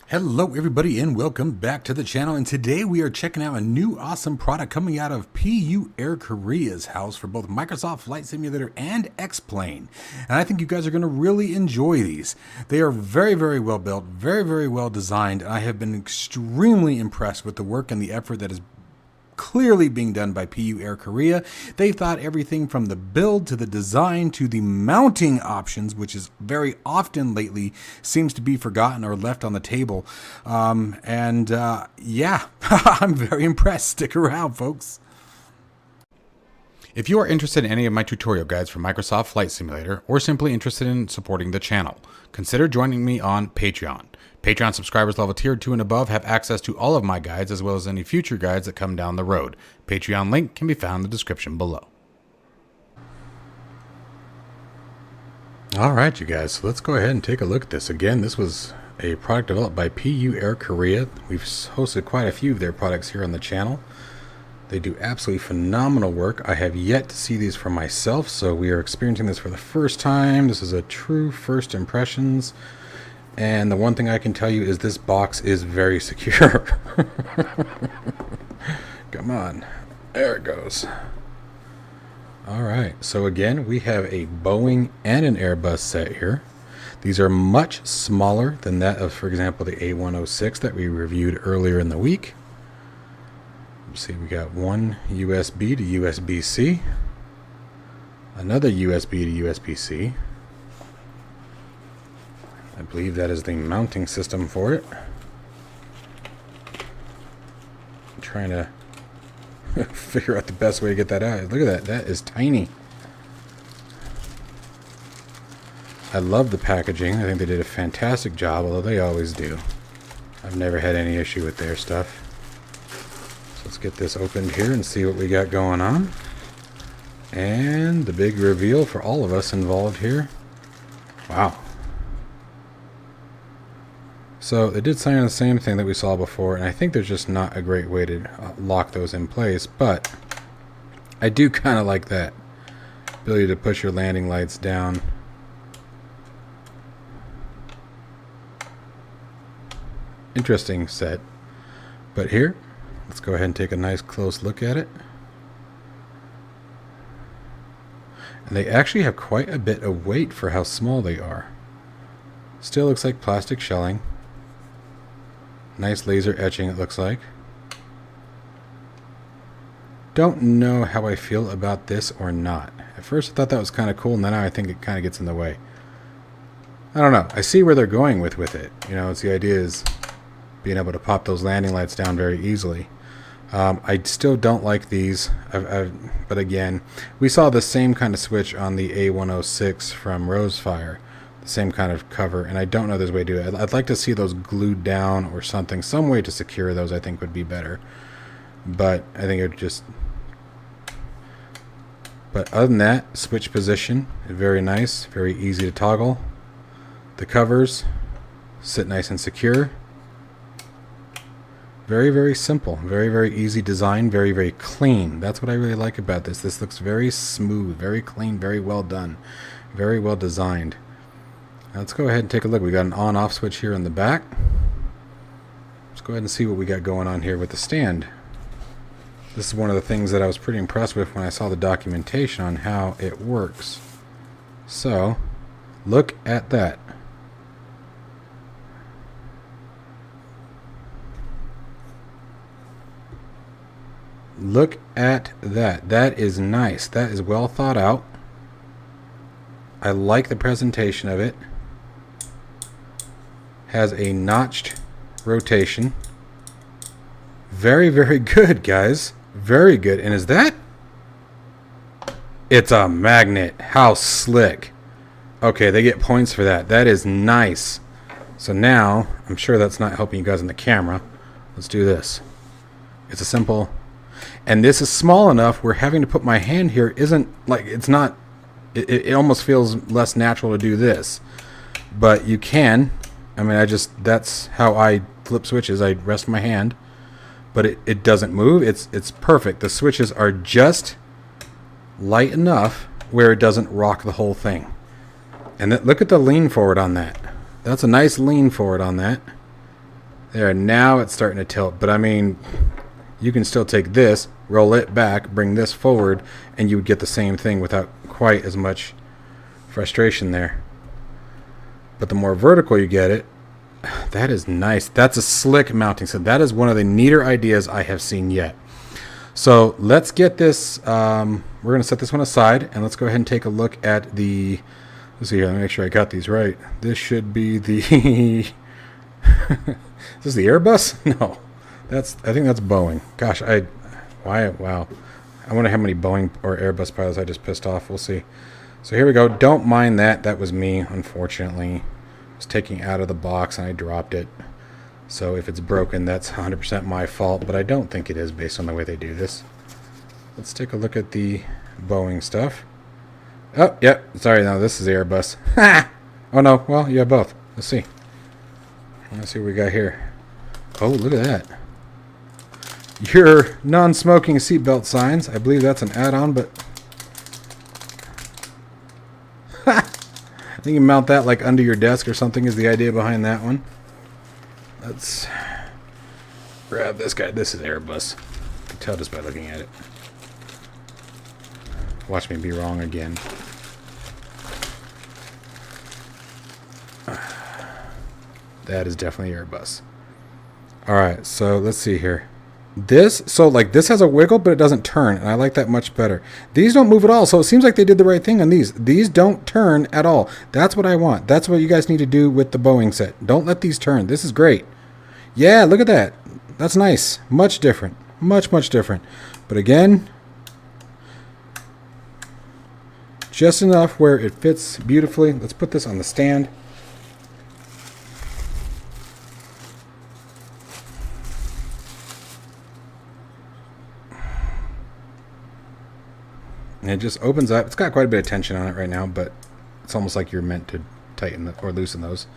Hello everybody and welcome back to the channel, and today we are checking out a new awesome product coming out of PU Air Korea's house for both Microsoft Flight Simulator and X-Plane. And I think you guys are going to really enjoy these. They are very well built, very well designed, and I have been extremely impressed with the work and the effort that is clearly being done by PU Air Korea. They thought everything from the build to the design to the mounting options, which is very often lately seems to be forgotten or left on the table. Yeah, I'm very impressed. Stick around, folks. If you are interested in any of my tutorial guides for Microsoft Flight Simulator, or simply interested in supporting the channel, consider joining me on Patreon. Patreon subscribers level tier 2 and above have access to all of my guides, as well as any future guides that come down the road. Patreon link can be found in the description below. Alright you guys, so let's go ahead and take a look at this. Again, this was a product developed by PU Air Korea. We've hosted quite a few of their products here on the channel. They do absolutely phenomenal work. I have yet to see these for myself, so we are experiencing this for the first time. This is a true first impressions. And the one thing I can tell you is this box is very secure. Come on. There it goes. Alright, so again, we have a Boeing and an Airbus set here. These are much smaller than that of, for example, the A106 that we reviewed earlier in the week. Let's see, we got one USB to USB-C, another USB to USB-C. I believe that is the mounting system for it. I'm trying to figure out the best way to get that out. Look at that. That is tiny. I love the packaging. I think they did a fantastic job, although they always do. I've never had any issue with their stuff. So let's get this opened here and see what we got going on. And the big reveal for all of us involved here. Wow. So they did sign on the same thing that we saw before, and I think there's just not a great way to lock those in place, but I do kind of like that ability to push your landing lights down. Interesting set. But here, let's go ahead and take a nice close look at it. And they actually have quite a bit of weight for how small they are. Still looks like plastic shelling. Nice laser etching, it looks like. Don't know how I feel about this or not. At first I thought that was kind of cool, and then I think it kind of gets in the way. I don't know. I see where they're going with it. You know, it's the idea is being able to pop those landing lights down very easily. I still don't like these, but again, we saw the same kind of switch on the A106 from Rosefire. Same kind of cover, and I don't know there's a way to do it. I'd like to see those glued down or something. Some way to secure those I think would be better. But I think it would just... But other than that, switch position, very nice, very easy to toggle. The covers sit nice and secure. Very simple, very easy design, very clean. That's what I really like about this. This looks very smooth, very clean, very well done, very well designed. Let's go ahead and take a look. We got an on-off switch here in the back. Let's go ahead and see what we got going on here with the stand. This is one of the things that I was pretty impressed with when I saw the documentation on how it works. So, look at that. Look at that. That is nice. That is well thought out. I like the presentation of it. Has a notched rotation. Very good, guys. Very good. And is that? It's a magnet. How slick. Okay, they get points for that. That is nice. So now, I'm sure that's not helping you guys on the camera. Let's do this. It's a simple... And this is small enough where having to put my hand here isn't like... It's not... It almost feels less natural to do this. But you can... I mean, that's how I flip switches. I rest my hand, but it doesn't move. It's perfect. The switches are just light enough where it doesn't rock the whole thing. And look at the lean forward on that. That's a nice lean forward on that. There, now it's starting to tilt. But I mean, you can still take this, roll it back, bring this forward, and you would get the same thing without quite as much frustration there. But the more vertical you get it, that is nice. That's a slick mounting. So that is one of the neater ideas I have seen yet. So let's get this, we're going to set this one aside, and let's go ahead and take a look at the, let's see here, let me make sure I got these right. This should be the, is this the Airbus? No, I think that's Boeing. Gosh, wow. I wonder how many Boeing or Airbus pilots I just pissed off. We'll see. So here we go. Don't mind that. That was me, unfortunately. I was taking it out of the box and I dropped it. So if it's broken, that's 100% my fault, but I don't think it is based on the way they do this. Let's take a look at the Boeing stuff. Oh, yep. Sorry, no, this is the Airbus. Ha! Oh, no. Well, you have both. Let's see. Let's see what we got here. Oh, look at that. Your non-smoking seatbelt signs. I believe that's an add-on, but... I think you mount that like under your desk or something is the idea behind that one. Let's grab this guy. This is Airbus. You can tell just by looking at it. Watch me be wrong again. That is definitely Airbus. Alright, so let's see here. This has a wiggle, but it doesn't turn, and I like that much better. These don't move at all, so it seems like they did the right thing on these. These don't turn at all. That's what I want. That's what you guys need to do with the Boeing set. Don't let these turn. This is great. Yeah, look at that. That's nice. Much different. Much different. But again, just enough where it fits beautifully. Let's put this on the stand. And it just opens up. It's got quite a bit of tension on it right now, but it's almost like you're meant to tighten or loosen those.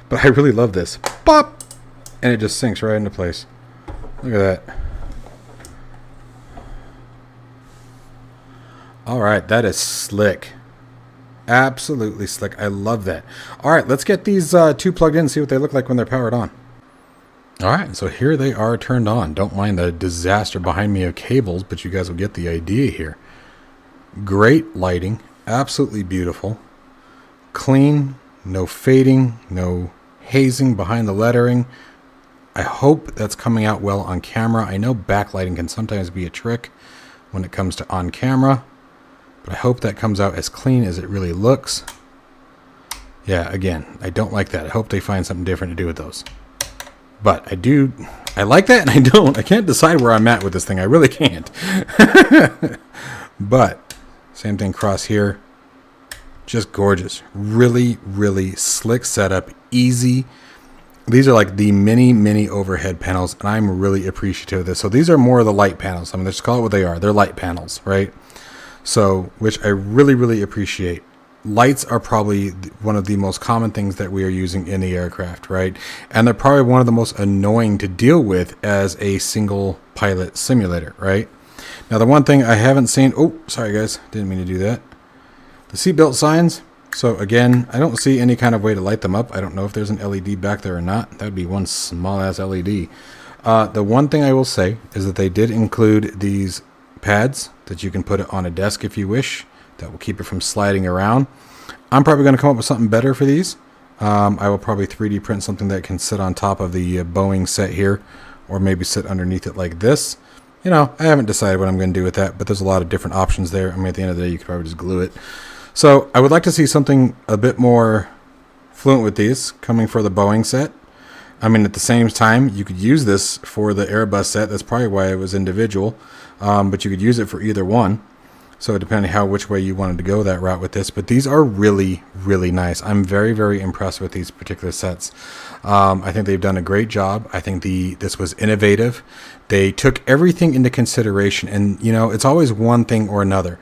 But I really love this. Pop! And it just sinks right into place. Look at that. Alright, that is slick. Absolutely slick. I love that. Alright, let's get these two plugged in and see what they look like when they're powered on. Alright, so here they are turned on. Don't mind the disaster behind me of cables, but you guys will get the idea here. Great lighting, absolutely beautiful, clean, no fading, no hazing behind the lettering. I hope that's coming out well on camera. I know backlighting can sometimes be a trick when it comes to on camera, but I hope that comes out as clean as it really looks. Yeah, again, I don't like that. I hope they find something different to do with those. But I like that and I don't. I can't decide where I'm at with this thing. I really can't. But same thing across here. Just gorgeous. Really slick setup. Easy. These are like the mini overhead panels, and I'm really appreciative of this. So these are more of the light panels. I mean, let's call it what they are. They're light panels, right? So, which I really appreciate. Lights are probably one of the most common things that we are using in the aircraft, right? And they're probably one of the most annoying to deal with as a single pilot simulator, right? Now, the one thing I haven't seen... Oh, sorry, guys. Didn't mean to do that. The seatbelt signs. So, again, I don't see any kind of way to light them up. I don't know if there's an LED back there or not. That would be one small-ass LED. The one thing I will say is that they did include these pads that you can put it on a desk if you wish. That will keep it from sliding around. I'm probably going to come up with something better for these. I will probably 3D print something that can sit on top of the Boeing set here, or maybe sit underneath it like this. You know, I haven't decided what I'm going to do with that, but there's a lot of different options there. I mean, at the end of the day, you could probably just glue it. So I would like to see something a bit more fluent with these coming for the Boeing set. I mean, at the same time, you could use this for the Airbus set. That's probably why it was individual, but you could use it for either one. So depending how which way you wanted to go that route with this. But these are really nice. I'm very impressed with these particular sets. I think they've done a great job. I think this was innovative. They took everything into consideration. And, you know, it's always one thing or another.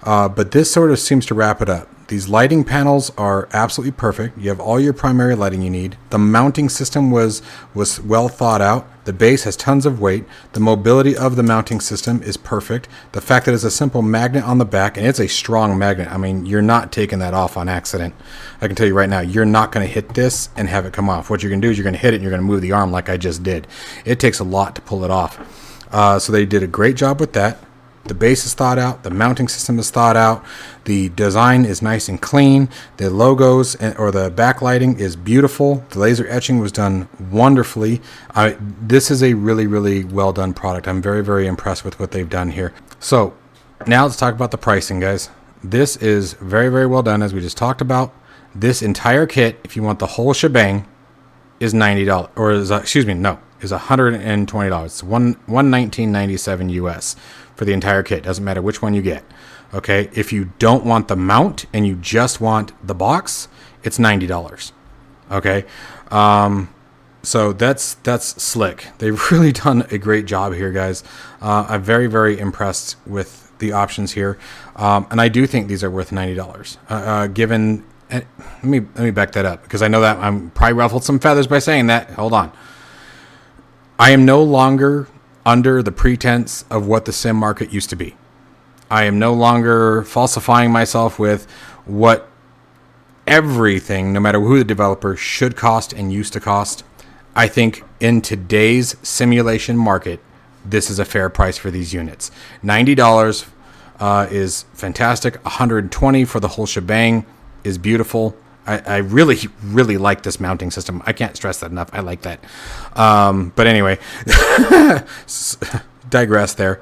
But this sort of seems to wrap it up. These lighting panels are absolutely perfect. You have all your primary lighting you need. The mounting system was well thought out. The base has tons of weight. The mobility of the mounting system is perfect. The fact that it's a simple magnet on the back, and it's a strong magnet. I mean, you're not taking that off on accident. I can tell you right now, you're not going to hit this and have it come off. What you're going to do is you're going to hit it and you're going to move the arm like I just did. It takes a lot to pull it off. So they did a great job with that. The base is thought out. The mounting system is thought out. The design is nice and clean. The logos or the backlighting is beautiful. The laser etching was done wonderfully. This is a really, really well done product. I'm very, very impressed with what they've done here. So now let's talk about the pricing, guys. This is very, very well done, as we just talked about. This entire kit, if you want the whole shebang, is $90, or is $120. It's $119.97 US for the entire kit. Doesn't matter which one you get. Okay, if you don't want the mount and you just want the box, it's $90. Okay, so that's slick. They've really done a great job here, guys. I'm very, very impressed with the options here, and I do think these are worth $90. Given, let me back that up, because I know that I'm probably ruffled some feathers by saying that. Hold on. I am no longer under the pretense of what the sim market used to be. I am no longer falsifying myself with what everything, no matter who the developer, should cost and used to cost. I think in today's simulation market, this is a fair price for these units. $90 is fantastic. $120 for the whole shebang is beautiful. I really, really like this mounting system. I can't stress that enough. I like that. But anyway, digress there.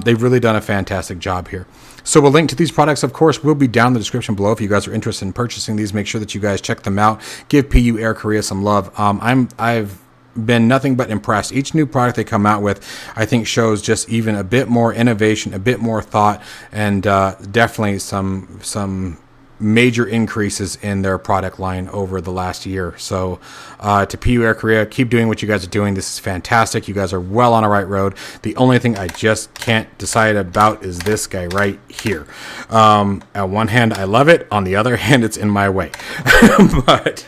They've really done a fantastic job here. So a link to these products, of course, will be down in the description below. If you guys are interested in purchasing these, make sure that you guys check them out. Give PU Air Korea some love. I've been nothing but impressed. Each new product they come out with, I think, shows just even a bit more innovation, a bit more thought, and definitely some major increases in their product line over the last year. So to PU Air Korea, keep doing what you guys are doing. This is fantastic. You guys are well on a right road. The only thing I just can't decide about is this guy right here. At one hand, I love it. On the other hand, it's in my way. But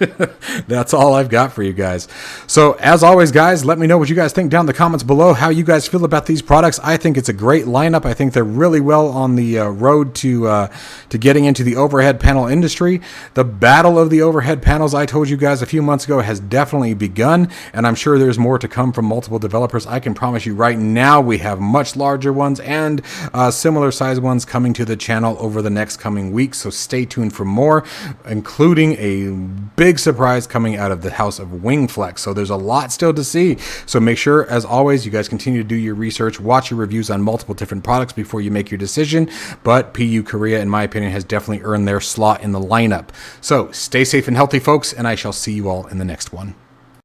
that's all I've got for you guys. So as always, guys, let me know what you guys think down in the comments below, how you guys feel about these products. I think it's a great lineup. I think they're really well on the road to getting into the overhead panel industry. The battle of the overhead panels, I told you guys a few months ago, has definitely begun, and I'm sure there's more to come from multiple developers. I can promise you right now we have much larger ones and similar size ones coming to the channel over the next coming weeks, so stay tuned for more, including a big surprise coming out of the house of Wingflex. So there's a lot still to see, so make sure, as always, you guys continue to do your research, watch your reviews on multiple different products before you make your decision. But PU Korea, in my opinion, has definitely earned their slot in the lineup. So stay safe and healthy, folks, and I shall see you all in the next one.